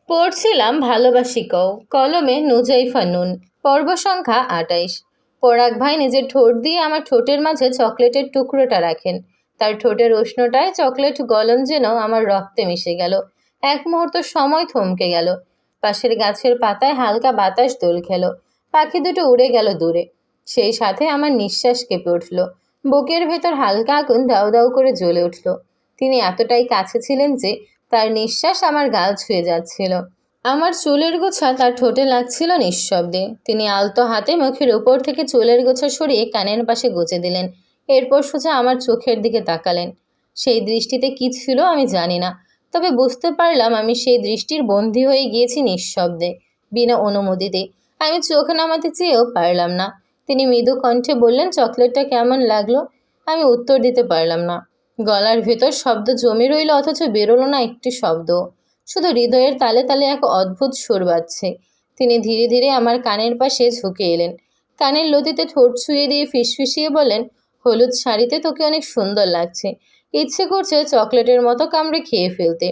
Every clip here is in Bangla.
পড়ছিলাম ভালোবাসি কও, কলমে নুজাইফা নুন। পর্ব সংখ্যা ২৮। পরাগ ভাই নিজের ঠোঁট দিয়ে আমার ঠোঁটের মাঝে চকলেটের টুকরোটা রাখেন। তার ঠোঁটের উষ্ণটায় চকলেট গলন যেন আমার রক্তে মিশে গেল। এক মুহূর্ত সময় থমকে গেল। পাশের গাছের পাতায় হালকা বাতাস দোল খেল। পাখি দুটো উড়ে গেল দূরে। সেই সাথে আমার নিঃশ্বাস কেঁপে উঠল। বুকের ভেতর হালকা আগুন দাউ দাউ করে জ্বলে উঠল। তিনি এতটাই কাছে ছিলেন যে তার নিঃশ্বাস আমার গাল ছুঁয়ে যাচ্ছিল। আমার চুলের গোছা তার ঠোঁটে লাগছিল নিঃশব্দে। তিনি আলতো হাতে মুখের উপর থেকে চুলের গোছা সরিয়ে কানের পাশে গুজে দিলেন। এরপর সোজা আমার চোখের দিকে তাকালেন। সেই দৃষ্টিতে কি ছিল আমি জানি না, তবে বুঝতে পারলাম আমি সেই দৃষ্টির বন্দী হয়ে গিয়েছি নিঃশব্দে, বিনা অনুমতিতে। আমি চোখ নামাতে চেয়েও পারলাম না। তিনি মৃদু কণ্ঠে বললেন, চকলেটটা কেমন লাগলো? আমি উত্তর দিতে পারলাম না। গলার ভেতর শব্দ জমে রইল, অথচ বেরোলো না একটি শব্দ। শুধু হৃদয়ের তালে তালে এক অদ্ভুত সুর বাজছে। তিনি ধীরে ধীরে আমার কানের পাশে ঝুঁকে এলেন। কানের লতিতে ঠোঁট ছুঁয়ে দিয়ে ফিসফিসিয়ে বলেন, হলুদ শাড়িতে তোকে অনেক সুন্দর লাগছে। ইচ্ছে করছে চকলেটের মতো কামড়ে খেয়ে ফেলতে।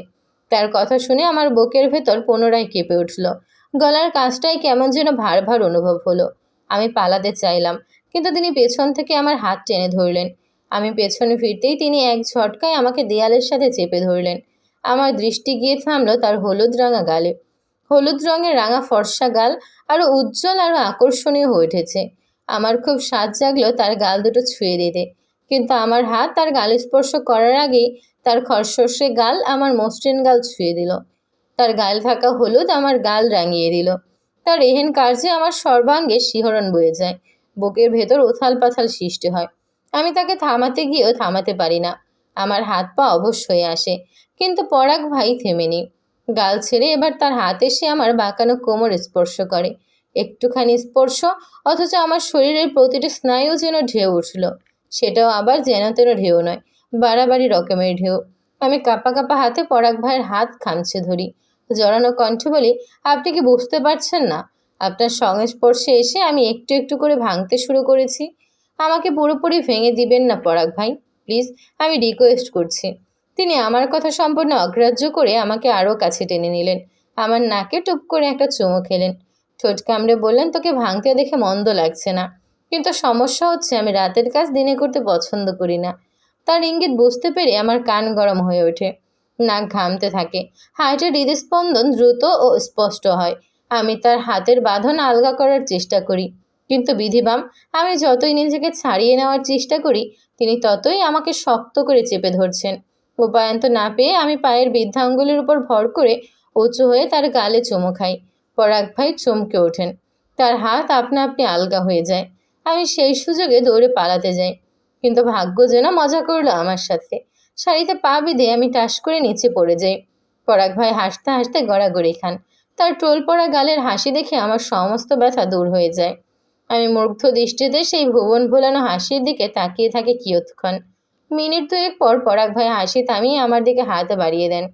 তার কথা শুনে আমার বুকের ভেতর পুনরায় কেঁপে উঠল। গলার কাছটায় কেমন যেন ভার ভার অনুভব হলো। আমি পালাতে চাইলাম, কিন্তু তিনি পেছন থেকে আমার হাত টেনে ধরলেন। আমি পেছনে ফিরতেই তিনি এক ঝটকায় আমাকে দেয়ালের সাথে চেপে ধরলেন। আমার দৃষ্টি গিয়ে থামল তার হলুদ রাঙা গালে। হলুদ রঙের রাঙা ফর্সা গাল আরও উজ্জ্বল, আরও আকর্ষণীয় হয়ে উঠেছে। আমার খুব স্বাদ জাগলো তার গাল দুটো ছুঁয়ে দিতে, কিন্তু আমার হাত তার গাল স্পর্শ করার আগেই তার খরসর্ষে গাল আমার মসৃণ গাল ছুঁয়ে দিল। তার গাল থাকা হলুদ আমার গাল রাঙিয়ে দিল। তার এহেন কার্যে আমার সর্বাঙ্গে শিহরণ বয়ে যায়। বুকের ভেতর উথাল পাথাল সৃষ্টি হয়। আমি তাকে থামাতে গিয়েও থামাতে পারি না। আমার হাত পা অবশ হয়ে আসে, কিন্তু পরাগ ভাই থেমেনি। গাল ছেড়ে এবার তার হাত এসে আমার বাঁকানো কোমর স্পর্শ করে। একটুখানি স্পর্শ, অথচ আমার শরীরের প্রতিটি স্নায়ু যেন ঢেউ উঠল। সেটাও আবার যেন তেন ঢেউ নয়, বাড়াবাড়ি রকমের ঢেউ। আমি কাঁপা কাঁপা হাতে পরাগ ভাইয়ের হাত খামছে ধরি। জড়ানো কণ্ঠে বলি, আপনি কি বুঝতে পারছেন না? আপনার সংস্পর্শে এসে আমি একটু একটু করে ভাঙতে শুরু করেছি। আমাকে পুরোপুরি ভেঙে দিবেন না পরাগ ভাই, প্লিজ, আমি রিকোয়েস্ট করছি। তিনি আমার কথা সম্পূর্ণ অগ্রাহ্য করে আমাকে আরও কাছে টেনে নিলেন। আমার নাকে টুপ করে একটা চুমু খেলেন। ঠোঁট কামড়ে বললেন, তোকে ভাঙতে দেখে মন্দ লাগছে না, কিন্তু সমস্যা হচ্ছে আমি রাতের কাজ দিনে করতে পছন্দ করি না। তার ইঙ্গিত বুঝতে পেরে আমার কান গরম হয়ে ওঠে। নাক ঘামতে থাকে। হার্টের হৃদস্পন্দন দ্রুত ও স্পষ্ট হয়। আমি তার হাতের বাঁধন আলগা করার চেষ্টা করি, কিন্তু বিধিবাম, আমি যতই নিজেকে ছাড়িয়ে নেওয়ার চেষ্টা করি তিনি ততই আমাকে শক্ত করে চেপে ধরছেন। উপায়ন্ত না পেয়ে আমি পায়ের বৃদ্ধাঙ্গুলির উপর ভর করে উঁচু হয়ে তার গালে চুমু খাই। পরাগ ভাই চমকে ওঠেন। তার হাত আপনা আপনি আলগা হয়ে যায়। আমি সেই সুযোগে দৌড়ে পালাতে যাই, কিন্তু ভাগ্য যেন মজা করলো আমার সাথে। শাড়িতে পা বেঁধে আমি টাস করে নিচে পড়ে যাই। পরাগ ভাই হাসতে হাসতে গড়াগড়ি খান। তার টোল পড়া গালের হাসি দেখে আমার সমস্ত ব্যথা দূর হয়ে যায়। আমি মুগ্ধ দৃষ্টিতে সেই ভুবন ভোলানো হাসির দিকে তাকিয়ে থাকি কিয়ৎক্ষণ। মিনিট দুয়েক পর পরাগ ভাই হাসি থামিয়ে আমার দিকে হাত বাড়িয়ে দেন।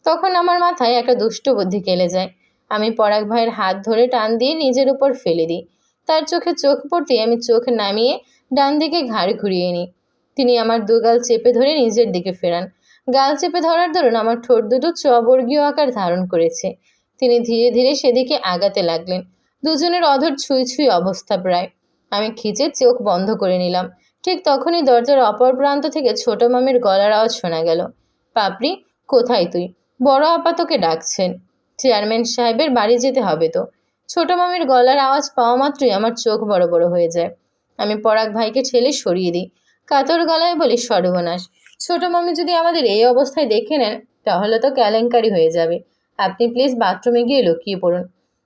তখন আমার মাথায় একটা দুষ্ট বুদ্ধি খেলে যায়। আমি পরাগ ভাইয়ের হাত ধরে টান দিয়ে নিজের উপর ফেলে দিই। তার চোখে চোখ পড়তেই আমি চোখ নামিয়ে ডান দিকে ঘাড় ঘুরিয়ে নিই। তিনি আমার দুগাল চেপে ধরে নিজের দিকে ফেরান। গাল চেপে ধরার দরুন আমার ঠোঁট দুটো চবর্গীয় আকার ধারণ করেছে। তিনি ধীরে ধীরে সেদিকে আগাতে লাগলেন। দুজনের অধর ছুঁই ছুঁই অবস্থা প্রায়। আমি খিচে চোখ বন্ধ করে নিলাম। ঠিক তখনই দরজার অপর প্রান্ত থেকে ছোট মামির গলার আওয়াজ শোনা গেল। পাপড়ি, কোথায় তুই? বড় আপা তোকে ডাকছেন। চেয়ারম্যান সাহেবের বাড়ি যেতে হবে তো। ছোট মামির গলার আওয়াজ পাওয়া মাত্রই আমার চোখ বড় বড় হয়ে যায়। আমি পরাগ ভাইকে ঠেলে সরিয়ে দিই। কাতর গলায় বলি, সর্বনাশ, ছোট মামি যদি আমাদের এই অবস্থায় দেখে নেন তাহলে তো কেলেঙ্কারি হয়ে যাবে। আপনি প্লিজ বাথরুমে গিয়ে লুকিয়ে পড়ুন।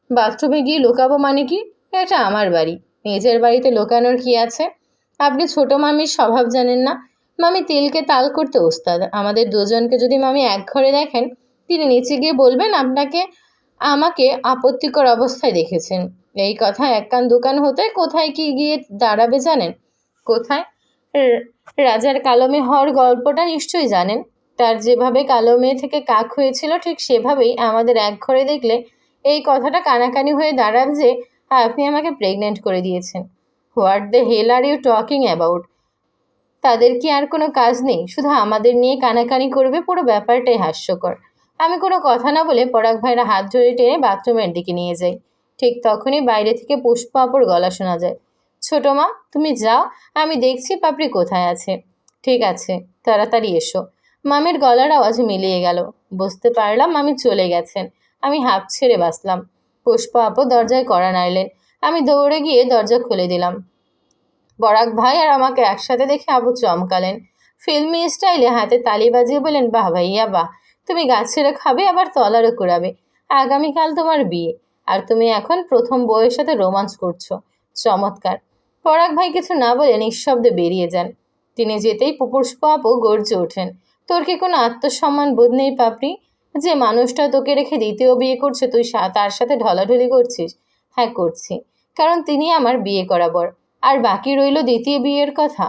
বাথরুমে গিয়ে লুকাবো মানে কি? এটা আমার বাড়ি, নিজের বাড়িতে লুকানোর কি আছে? আপনি ছোট মামির স্বভাব জানেন না। মামি তিলকে তাল করতে ওস্তাদ। আমাদের দুজনকে যদি মামি এক ঘরে দেখেন, তিনি নিচে গিয়ে বলবেন আমাকে আপত্তিকর অবস্থায় দেখেছেন। এই কথা এক কান দুকান হতে কোথায় কি গিয়ে দাঁড়াবে জানেন? কোথায়? রাজার কালো মেয়ে হওয়ার গল্পটা নিশ্চয়ই জানেন। তার যেভাবে কালো মেয়ে থেকে কাক হয়েছিল, ঠিক সেভাবেই আমাদের এক ঘরে দেখলে এই কথাটা কানাকানি হয়ে দাঁড়াবে যে আপনি আমাকে প্রেগনেন্ট করে দিয়েছেন। What the hell are you talking about? তাদের কি আর কোনো কাজ নেই? শুধু আমাদের নিয়ে কানাকানি করবে? পুরো ব্যাপারটাই হাস্যকর। আমি কোনো কথা না বলে পরাগ ভাইয়ের হাত ধরে টেনে বাথরুমের দিকে নিয়ে যাই। ঠিক তখনই বাইরে থেকে পুষ্প আপুর গলা শোনা যায়। ছোট মা, তুমি যাও, আমি দেখছি পাপড়ি কোথায় আছে। ঠিক আছে, তাড়াতাড়ি এসো। মামির গলার আওয়াজ মিলিয়ে গেল। বুঝতে পারলাম মামি চলে গেছেন। আমি হাঁপ ছেড়ে বাঁচলাম। পুষ্প আপু দরজায় কড়া নাড়লেন। আমি দৌড়ে গিয়ে দরজা খুলে দিলাম। পরাগ ভাই আর আমাকে একসাথে দেখে আবু চমকালেন। ফিল্মি স্টাইলে হাতে তালি বাজিয়ে বলেন, বাহ ভাইয়া বাহ, তুমি গাছ ছেড়ে খাবে আবার তলারও কুড়াবে। আগামীকাল তোমার বিয়ে, আর তুমি এখন প্রথম বউয়ের সাথে রোমান্স করছো। চমৎকার। পরাগ ভাই কিছু না বলে নিঃশব্দে বেরিয়ে যান। তিনি যেতেই পুষ্প আপু গর্জে ওঠেন, তোর কি কোনো আত্মসম্মান বোধ নেই পাপড়ি? যে মানুষটা তোকে রেখে দ্বিতীয় বিয়ে করছে, তুই তার সাথে ঢলাঢলি করছিস? হ্যাঁ করছি, কারণ তিনি আমার বিয়ে করা বর। আর বাকি রইল দ্বিতীয় বিয়ের কথা।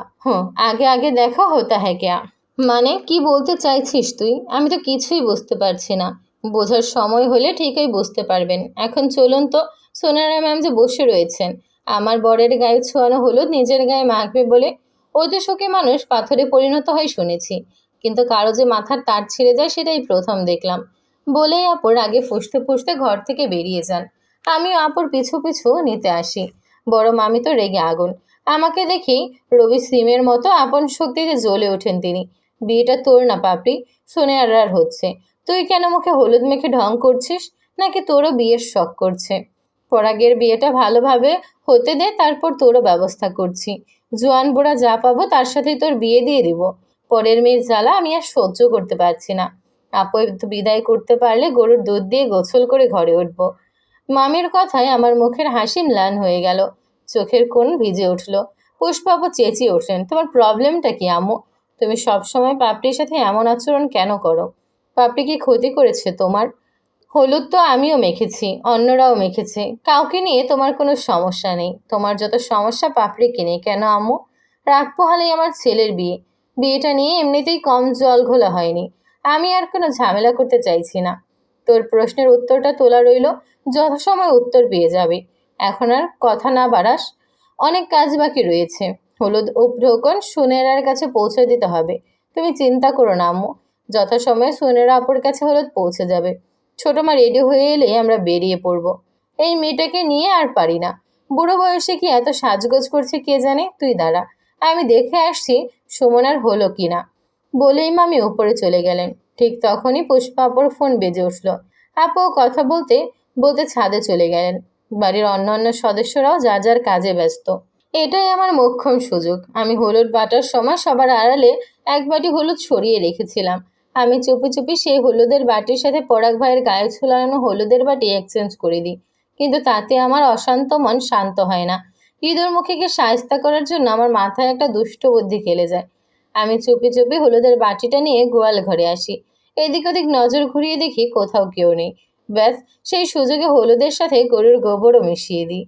আগে আগে দেখো হতা হ্যাঁ ক্যা। মানে কি বলতে চাইছিস তুই? আমি তো কিছুই বুঝতে পারছি না। বোঝার সময় হলে ঠিকই বুঝতে পারবেন। এখন চলুন তো। সোনারা ম্যাম যে বসে রয়েছেন, আমার বরের গায়ে ছোঁয়ানো হলুদ নিজের গায়ে মাখবে বলে। ওই তো শোকে মানুষ পাথরে পরিণত হয় শুনেছি, কিন্তু কারো যে মাথার তার ছিঁড়ে যায় সেটাই প্রথম দেখলাম। বলেই আপুর আগে ফুঁসতে ফুঁসতে ঘর থেকে বেরিয়ে যান। আমিও আপুর পিছু পিছু নিতে আসি। বড় মামি তো রেগে আগুন। আমাকে দেখেই রবি সিমের মতো আপন শক্তিতে জ্বলে ওঠেন তিনি। বিয়েটা তোর না পাপড়ি, সোনিয়ার হচ্ছে। তুই কেন মুখে হলুদ মেখে ঢং করছিস? নাকি তোরও বিয়ের শখ করছে? পরাগের বিয়েটা ভালোভাবে হতে দে, তারপর তোরও ব্যবস্থা করছি। জোয়ান বুড়া যা পাবো তার সাথেই তোর বিয়ে দিয়ে দিব। পরের মেয়ের জ্বালা আমি আর সহ্য করতে পারছি না। আপু বিদায় করতে পারলে গরুর দুধ দিয়ে গোসল করে ঘরে উঠবো। মামির কথায় আমার মুখের হাসি ম্লান হয়ে গেল। চোখের কোণ ভিজে উঠল। পুষ্পাপু চেঁচিয়ে উঠলেন, তোমার প্রবলেমটা কি আম্মু? তুমি সবসময় পাপড়ির সাথে এমন আচরণ কেন করো? পাপড়ি কি ক্ষতি করেছে তোমার? হলুদ তো আমিও মেখেছি, অন্যরাও মেখেছে। কাউকে নিয়ে তোমার কোনো সমস্যা নেই। তোমার যত সমস্যা পাপড়িকে নিয়ে। কেন আম্মু? রাত পোহালেই আমার ছেলের বিয়ে। বিয়েটা নিয়ে এমনিতেই কম জল ঘোলা হয়নি। আমি আর কোনো ঝামেলা করতে চাইছি না। তোর প্রশ্নের উত্তরটা তোলা রইল, যথাসময় উত্তর পেয়ে যাবে। এখন আর কথা না বাড়াস, অনেক কাজ বাকি রয়েছে। হলুদ উপঢৌকন সুনেরার কাছে পৌঁছে দিতে হবে। তুমি চিন্তা করো না আম্মু, যথাসময়ে সুনেরা আপুর কাছে হলুদ পৌঁছে যাবে। ছোট মা রেডি হয়ে এলে আমরা বেরিয়ে পড়ব। এই মেয়েটাকে নিয়ে আর পারি না। বুড়ো বয়সে কি এত সাজগোজ করছে কে জানে। তুই দাঁড়া, আমি দেখে আসছি সুমনার হলো কি না। বলেই মামি উপরে চলে গেলেন। ঠিক তখনই পুষ্পা আপুর ফোন বেজে উঠল। আপু কথা বলতে বলতে ছাদে চলে গেলেন। বাড়ির অন্যান্য সদস্যরাও যার যার কাজে ব্যস্ত। এটাই আমার মোক্ষম সুযোগ। আমি হলুদ বাটার সময় সবার আড়ালে এক বাটি হলুদ সরিয়ে রেখেছিলাম। আমি চুপি চুপি সেই হলুদের বাটির সাথে পরাগ ভাইয়ের গায়ে ঝুলানো হলুদের বাটি এক্সচেঞ্জ করে দিই। কিন্তু তাতে আমার অশান্ত মন শান্ত হয় না। ইঁদুর মুখীকে শায়েস্তা করার জন্য আমার মাথায় একটা দুষ্ট বুদ্ধি খেলে যায়। আমি চুপি চুপি হলুদের বাটিটা নিয়ে গোয়াল ঘরে আসি। এদিক ওদিক নজর ঘুরিয়ে দেখি কোথাও কেউ নেই। ব্যাস, সেই সুযোগে হলুদের সাথে গরুর গোবরও মিশিয়ে দিই।